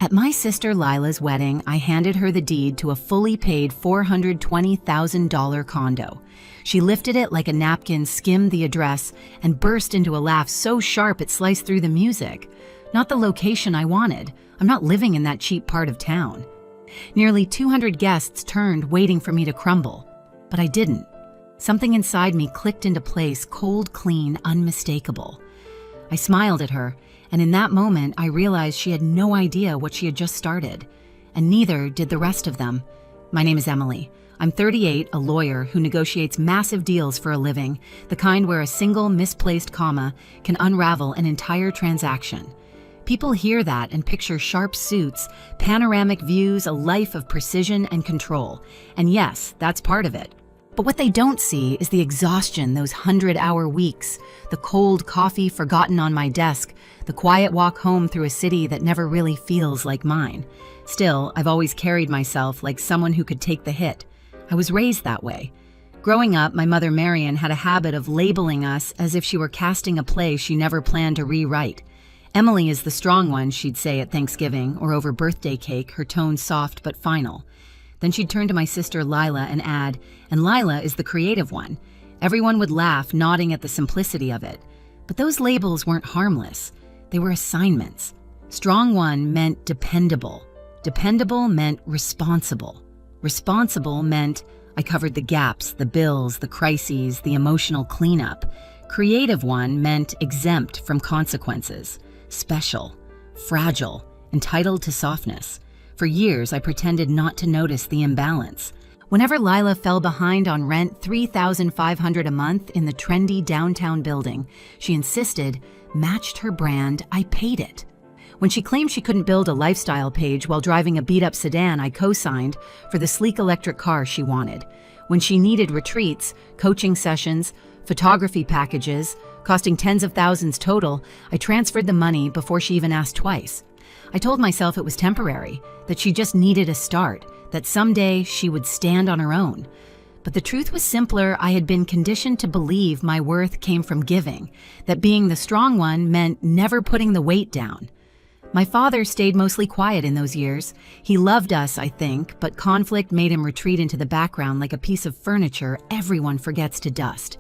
At my sister Lila's wedding, I handed her the deed to a fully paid $420,000 condo. She lifted it like a napkin, skimmed the address, and burst into a laugh so sharp it sliced through the music. Not the location I wanted. I'm not living in that cheap part of town. Nearly 200 guests turned, waiting for me to crumble. But I didn't. Something inside me clicked into place, cold, clean, unmistakable. I smiled at her, and in that moment, I realized she had no idea what she had just started. And neither did the rest of them. My name is Emily. I'm 38, a lawyer who negotiates massive deals for a living, the kind where a single misplaced comma can unravel an entire transaction. People hear that and picture sharp suits, panoramic views, a life of precision and control. And yes, that's part of it. But what they don't see is the exhaustion those 100-hour weeks, the cold coffee forgotten on my desk, the quiet walk home through a city that never really feels like mine. Still, I've always carried myself like someone who could take the hit. I was raised that way. Growing up, my mother Marion had a habit of labeling us as if she were casting a play she never planned to rewrite. Emily is the strong one, she'd say at Thanksgiving or over birthday cake, her tone soft but final. Then she'd turn to my sister Lila and add, and Lila is the creative one. Everyone would laugh, nodding at the simplicity of it. But those labels weren't harmless. They were assignments. Strong one meant dependable. Dependable meant responsible. Responsible meant I covered the gaps, the bills, the crises, the emotional cleanup. Creative one meant exempt from consequences. Special, fragile, entitled to softness. For years, I pretended not to notice the imbalance. Whenever Lila fell behind on rent, $3,500 a month in the trendy downtown building, she insisted, matched her brand, I paid it. When she claimed she couldn't build a lifestyle page while driving a beat-up sedan, I co-signed for the sleek electric car she wanted. When she needed retreats, coaching sessions, photography packages, costing tens of thousands total, I transferred the money before she even asked twice. I told myself it was temporary, that she just needed a start, that someday she would stand on her own. But the truth was simpler. I had been conditioned to believe my worth came from giving, that being the strong one meant never putting the weight down. My father stayed mostly quiet in those years. He loved us, I think, but conflict made him retreat into the background like a piece of furniture everyone forgets to dust.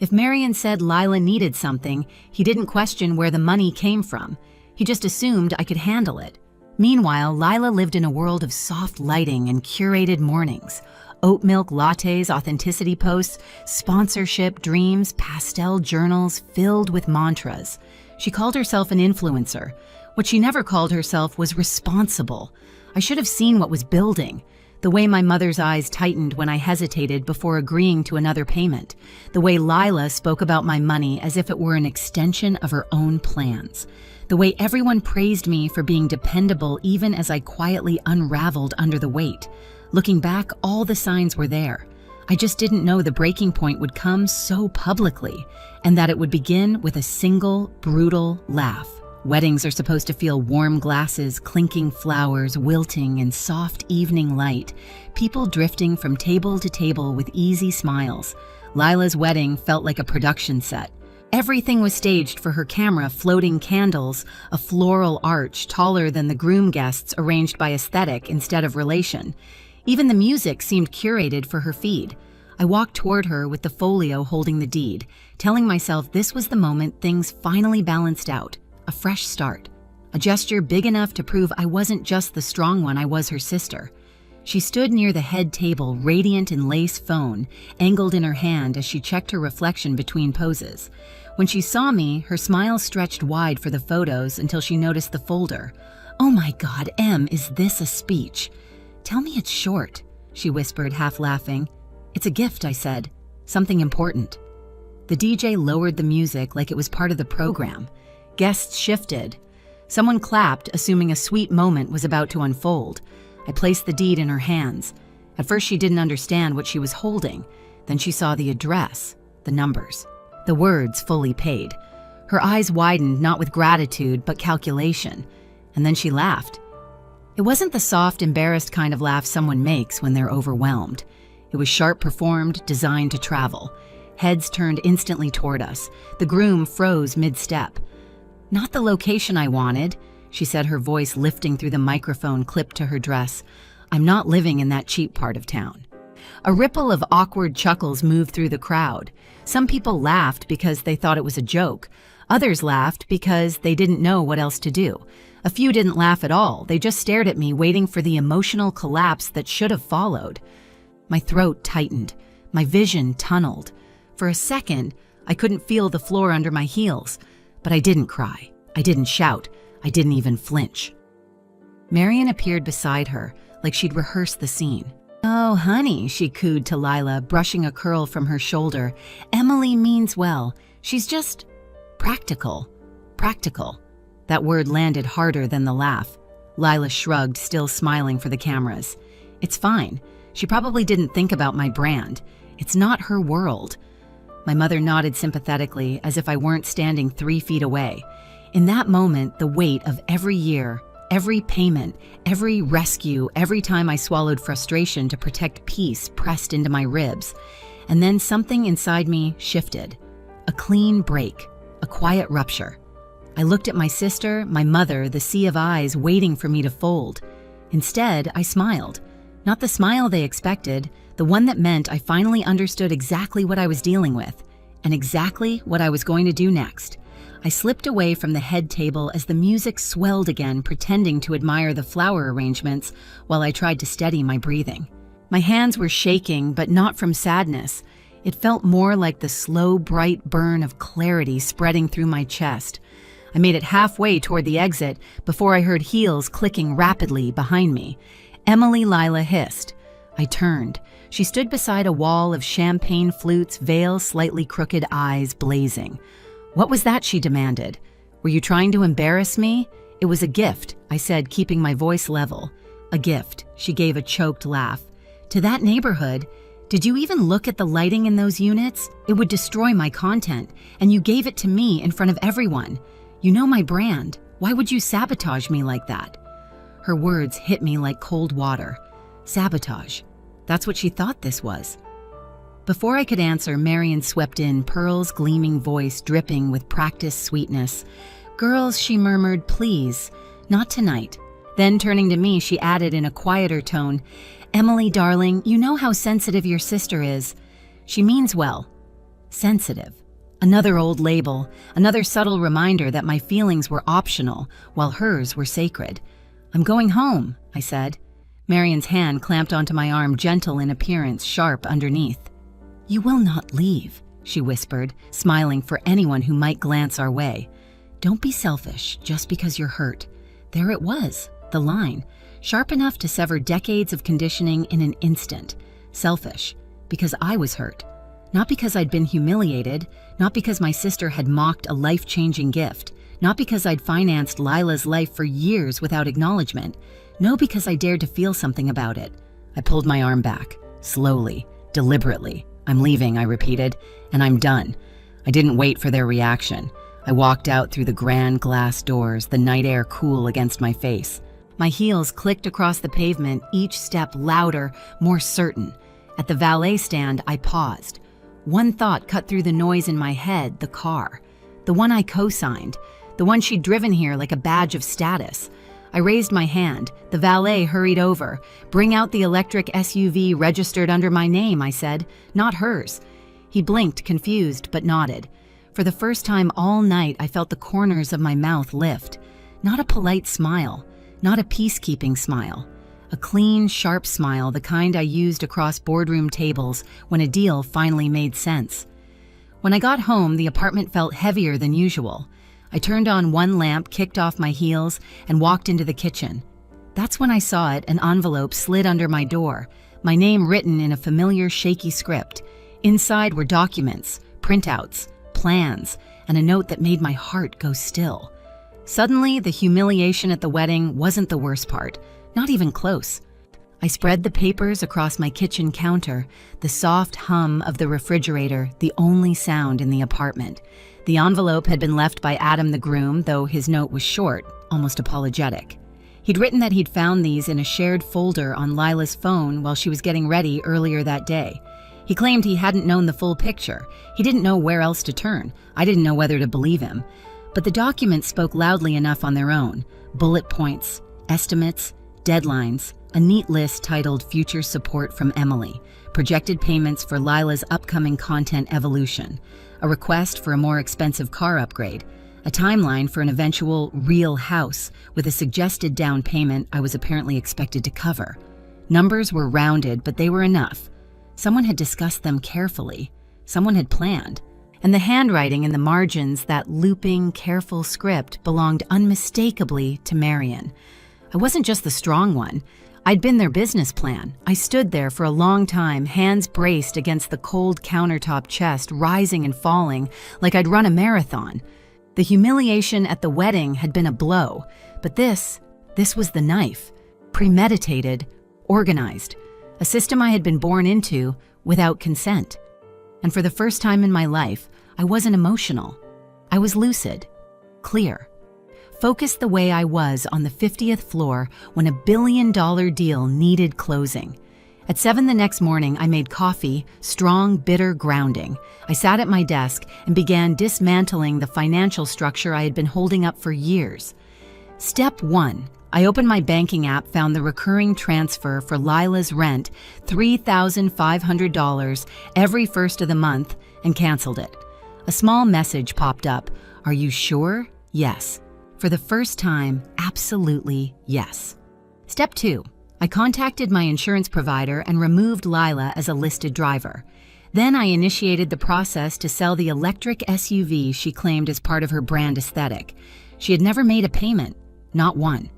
If Marion said Lila needed something, he didn't question where the money came from. He just assumed I could handle it. Meanwhile, Lila lived in a world of soft lighting and curated mornings. Oat milk lattes, authenticity posts, sponsorship dreams, pastel journals filled with mantras. She called herself an influencer. What she never called herself was responsible. I should have seen what was building. The way my mother's eyes tightened when I hesitated before agreeing to another payment. The way Lila spoke about my money as if it were an extension of her own plans. The way everyone praised me for being dependable even as I quietly unraveled under the weight. Looking back, all the signs were there. I just didn't know the breaking point would come so publicly, and that it would begin with a single, brutal laugh. Weddings are supposed to feel warm glasses, clinking flowers, wilting in soft evening light, people drifting from table to table with easy smiles. Lila's wedding felt like a production set. Everything was staged for her camera, floating candles, a floral arch taller than the groom guests arranged by aesthetic instead of relation. Even the music seemed curated for her feed. I walked toward her with the folio holding the deed, telling myself this was the moment things finally balanced out. A fresh start. A gesture big enough to prove I wasn't just the strong one, I was her sister. She stood near the head table, radiant in lace phone, angled in her hand as she checked her reflection between poses. When she saw me, her smile stretched wide for the photos until she noticed the folder. "Oh my God, Em, is this a speech?" "Tell me it's short," she whispered, half laughing. "It's a gift," I said. "Something important." The DJ lowered the music like it was part of the program. Guests shifted. Someone clapped, assuming a sweet moment was about to unfold. I placed the deed in her hands. At first she didn't understand what she was holding. Then she saw the address, the numbers, the words fully paid. Her eyes widened, not with gratitude, but calculation. And then she laughed. It wasn't the soft, embarrassed kind of laugh someone makes when they're overwhelmed. It was sharp performed, designed to travel. Heads turned instantly toward us. The groom froze mid-step. "Not the location I wanted." she said, her voice lifting through the microphone clipped to her dress. "I'm not living in that cheap part of town." A ripple of awkward chuckles moved through the crowd. Some people laughed because they thought it was a joke. Others laughed because they didn't know what else to do. A few didn't laugh at all. They just stared at me, waiting for the emotional collapse that should have followed. My throat tightened. My vision tunneled. For a second, I couldn't feel the floor under my heels. But I didn't cry. I didn't shout. I didn't even flinch. Marion appeared beside her, like she'd rehearsed the scene. "Oh, honey," she cooed to Lila, brushing a curl from her shoulder. "Emily means well. She's just practical." Practical. That word landed harder than the laugh. Lila shrugged, still smiling for the cameras. "It's fine. She probably didn't think about my brand. It's not her world." My mother nodded sympathetically, as if I weren't standing 3 feet away. In that moment, the weight of every year, every payment, every rescue, every time I swallowed frustration to protect peace pressed into my ribs. And then something inside me shifted. A clean break, a quiet rupture. I looked at my sister, my mother, the sea of eyes waiting for me to fold. Instead, I smiled. Not the smile they expected, the one that meant I finally understood exactly what I was dealing with, and exactly what I was going to do next. I slipped away from the head table as the music swelled again, pretending to admire the flower arrangements while I tried to steady my breathing. My hands were shaking, but not from sadness. It felt more like the slow, bright burn of clarity spreading through my chest. I made it halfway toward the exit before I heard heels clicking rapidly behind me. Emily, Lila hissed. I turned. She stood beside a wall of champagne flutes, veil slightly crooked, eyes blazing. "What was that?" she demanded. "Were you trying to embarrass me?" "It was a gift," I said, keeping my voice level. "A gift," she gave a choked laugh. "To that neighborhood? Did you even look at the lighting in those units? It would destroy my content, and you gave it to me in front of everyone. You know my brand. Why would you sabotage me like that?" Her words hit me like cold water. Sabotage. That's what she thought this was. Before I could answer, Marion swept in, Pearl's gleaming voice dripping with practiced sweetness. "Girls," she murmured, "please, not tonight." Then turning to me, she added in a quieter tone, "Emily, darling, you know how sensitive your sister is. She means well." Sensitive. Another old label, another subtle reminder that my feelings were optional, while hers were sacred. "I'm going home," I said. Marion's hand clamped onto my arm, gentle in appearance, sharp underneath. "You will not leave," she whispered, smiling for anyone who might glance our way. "Don't be selfish just because you're hurt." There it was, the line, sharp enough to sever decades of conditioning in an instant. Selfish, because I was hurt. Not because I'd been humiliated, not because my sister had mocked a life-changing gift, not because I'd financed Lila's life for years without acknowledgement. No, because I dared to feel something about it. I pulled my arm back, slowly, deliberately. "I'm leaving," I repeated, "and I'm done." I didn't wait for their reaction. I walked out through the grand glass doors, the night air cool against my face. My heels clicked across the pavement, each step louder, more certain. At the valet stand, I paused. One thought cut through the noise in my head, the car. The one I co-signed. The one she'd driven here like a badge of status. I raised my hand. The valet hurried over. "Bring out the electric SUV registered under my name," I said, "not hers." He blinked, confused, but nodded. For the first time all night, I felt the corners of my mouth lift. Not a polite smile, not a peacekeeping smile. A clean, sharp smile, the kind I used across boardroom tables when a deal finally made sense. When I got home, the apartment felt heavier than usual. I turned on one lamp, kicked off my heels, and walked into the kitchen. That's when I saw it, an envelope slid under my door, my name written in a familiar shaky script. Inside were documents, printouts, plans, and a note that made my heart go still. Suddenly, the humiliation at the wedding wasn't the worst part, not even close. I spread the papers across my kitchen counter, the soft hum of the refrigerator, the only sound in the apartment. The envelope had been left by Adam the groom, though his note was short, almost apologetic. He'd written that he'd found these in a shared folder on Lila's phone while she was getting ready earlier that day. He claimed he hadn't known the full picture. He didn't know where else to turn. I didn't know whether to believe him. But the documents spoke loudly enough on their own. bullet points, estimates, deadlines, a neat list titled Future Support from Emily, projected payments for Lila's upcoming content evolution, a request for a more expensive car upgrade, a timeline for an eventual real house with a suggested down payment I was apparently expected to cover. Numbers were rounded, but they were enough. Someone had discussed them carefully. Someone had planned. And the handwriting in the margins, that looping, careful script, belonged unmistakably to Marian. I wasn't just the strong one. I'd been their business plan. I stood there for a long time, hands braced against the cold countertop chest, rising and falling like I'd run a marathon. The humiliation at the wedding had been a blow, but this was the knife. Premeditated, organized. A system I had been born into without consent. And for the first time in my life, I wasn't emotional. I was lucid, clear. Focused the way I was on the 50th floor when a billion-dollar deal needed closing. At 7 the next morning, I made coffee, strong, bitter grounding. I sat at my desk and began dismantling the financial structure I had been holding up for years. Step 1. I opened my banking app, found the recurring transfer for Lila's rent, $3,500 every first of the month, and canceled it. A small message popped up. Are you sure? Yes. For the first time, absolutely yes. Step 2. I contacted my insurance provider and removed Lila as a listed driver. Then I initiated the process to sell the electric SUV she claimed as part of her brand aesthetic. She had never made a payment, not one.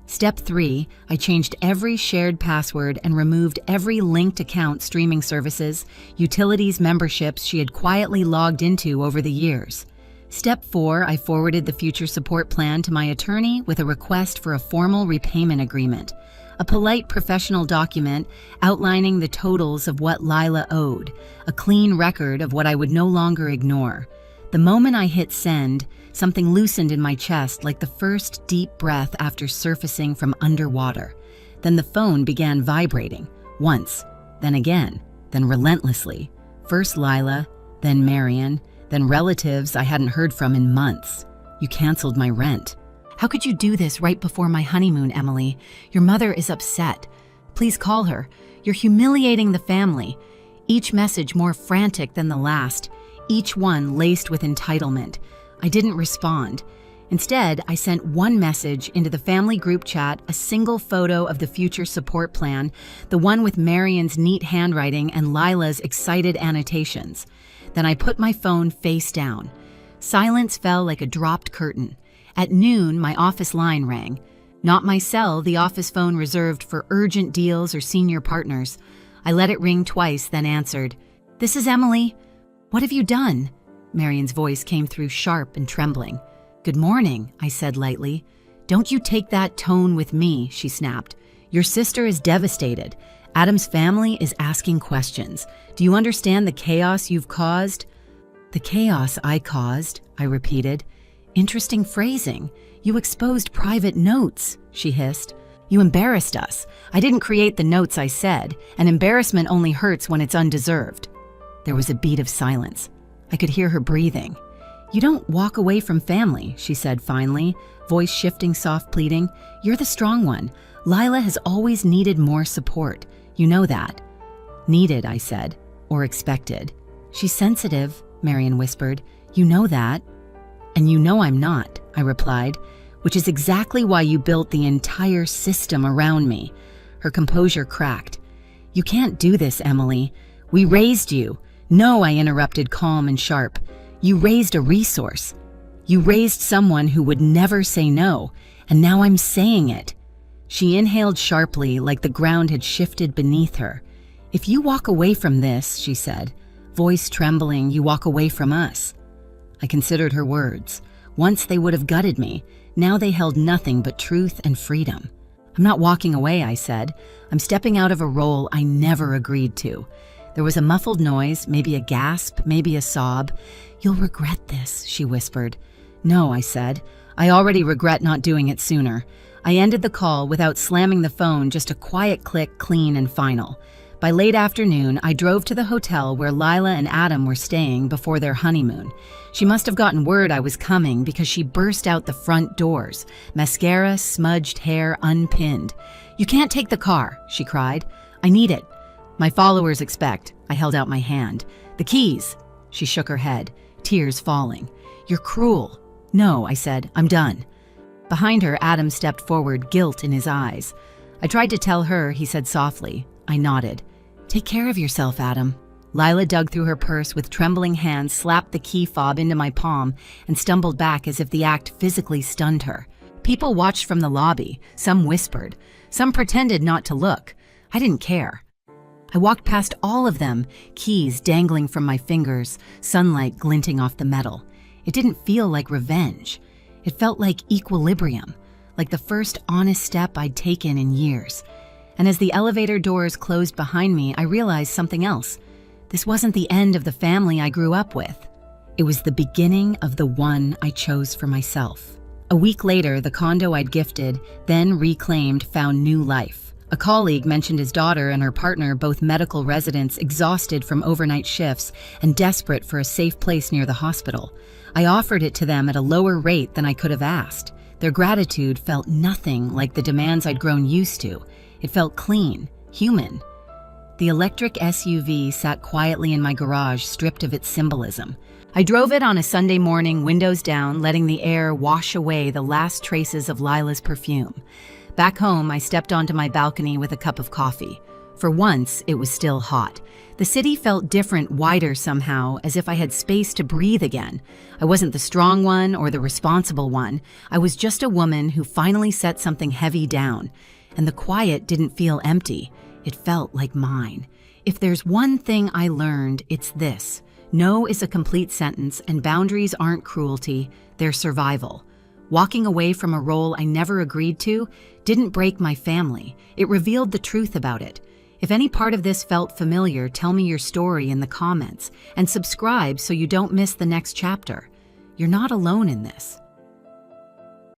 Step 3, I changed every shared password and removed every linked account, streaming services, utilities, memberships she had quietly logged into over the years. Step 4, I forwarded the future support plan to my attorney with a request for a formal repayment agreement, a polite professional document outlining the totals of what Lila owed, a clean record of what I would no longer ignore. The moment I hit send, something loosened in my chest like the first deep breath after surfacing from underwater. Then the phone began vibrating, once, then again, then relentlessly. First Lila, then Marian, then relatives I hadn't heard from in months. You canceled my rent. How could you do this right before my honeymoon, Emily? Your mother is upset. Please call her. You're humiliating the family. Each message more frantic than the last, each one laced with entitlement. I didn't respond. Instead, I sent one message into the family group chat, a single photo of the future support plan, the one with Marian's neat handwriting and Lila's excited annotations. Then I put my phone face down. Silence fell like a dropped curtain. At noon, my office line rang. Not my cell, the office phone reserved for urgent deals or senior partners. I let it ring twice, then answered. "This is Emily. What have you done?" Marian's voice came through sharp and trembling. "Good morning," I said lightly. "Don't you take that tone with me," she snapped. "Your sister is devastated. Adam's family is asking questions. Do you understand the chaos you've caused?" "The chaos I caused," I repeated. "Interesting phrasing. You exposed private notes," she hissed. "You embarrassed us. I didn't create the notes, I said, and embarrassment only hurts when it's undeserved." There was a beat of silence. I could hear her breathing. "You don't walk away from family," she said finally, voice shifting, soft pleading. "You're the strong one. Lila has always needed more support. You know that." "Needed," I said, "or expected." "She's sensitive," Marian whispered. "You know that." "And you know I'm not," I replied, "which is exactly why you built the entire system around me." Her composure cracked. "You can't do this, Emily. We raised you." "No," I interrupted, calm and sharp. "You raised a resource. You raised someone who would never say no, and now I'm saying it." She inhaled sharply, like the ground had shifted beneath her. "If you walk away from this," she said, voice trembling, "you walk away from us." I considered her words. Once they would have gutted me. Now they held nothing but truth and freedom. "I'm not walking away," I said. "I'm stepping out of a role I never agreed to." There was a muffled noise, maybe a gasp, maybe a sob. "You'll regret this," she whispered. "No," I said. "I already regret not doing it sooner." I ended the call without slamming the phone, just a quiet click, clean and final. By late afternoon, I drove to the hotel where Lila and Adam were staying before their honeymoon. She must have gotten word I was coming because she burst out the front doors, mascara, smudged hair unpinned. "You can't take the car," she cried. "I need it." "My followers expect." I held out my hand. "The keys." She shook her head, tears falling. "You're cruel." "No," I said. "I'm done." Behind her, Adam stepped forward, guilt in his eyes. I tried to tell her, he said softly. I nodded. "Take care of yourself, Adam." Lila dug through her purse with trembling hands, slapped the key fob into my palm, and stumbled back as if the act physically stunned her. People watched from the lobby. Some whispered. Some pretended not to look. I didn't care. I walked past all of them, keys dangling from my fingers, sunlight glinting off the metal. It didn't feel like revenge. It felt like equilibrium, like the first honest step I'd taken in years. And as the elevator doors closed behind me, I realized something else. This wasn't the end of the family I grew up with. It was the beginning of the one I chose for myself. A week later, the condo I'd gifted, then reclaimed, found new life. A colleague mentioned his daughter and her partner, both medical residents, exhausted from overnight shifts and desperate for a safe place near the hospital. I offered it to them at a lower rate than I could have asked. Their gratitude felt nothing like the demands I'd grown used to. It felt clean, human. The electric SUV sat quietly in my garage, stripped of its symbolism. I drove it on a Sunday morning, windows down, letting the air wash away the last traces of Lila's perfume. Back home, I stepped onto my balcony with a cup of coffee. For once, it was still hot. The city felt different, wider somehow, as if I had space to breathe again. I wasn't the strong one or the responsible one. I was just a woman who finally set something heavy down. And the quiet didn't feel empty. It felt like mine. If there's one thing I learned, it's this. No is a complete sentence, and boundaries aren't cruelty, they're survival. Walking away from a role I never agreed to didn't break my family. It revealed the truth about it. If any part of this felt familiar, tell me your story in the comments, and subscribe so you don't miss the next chapter. You're not alone in this.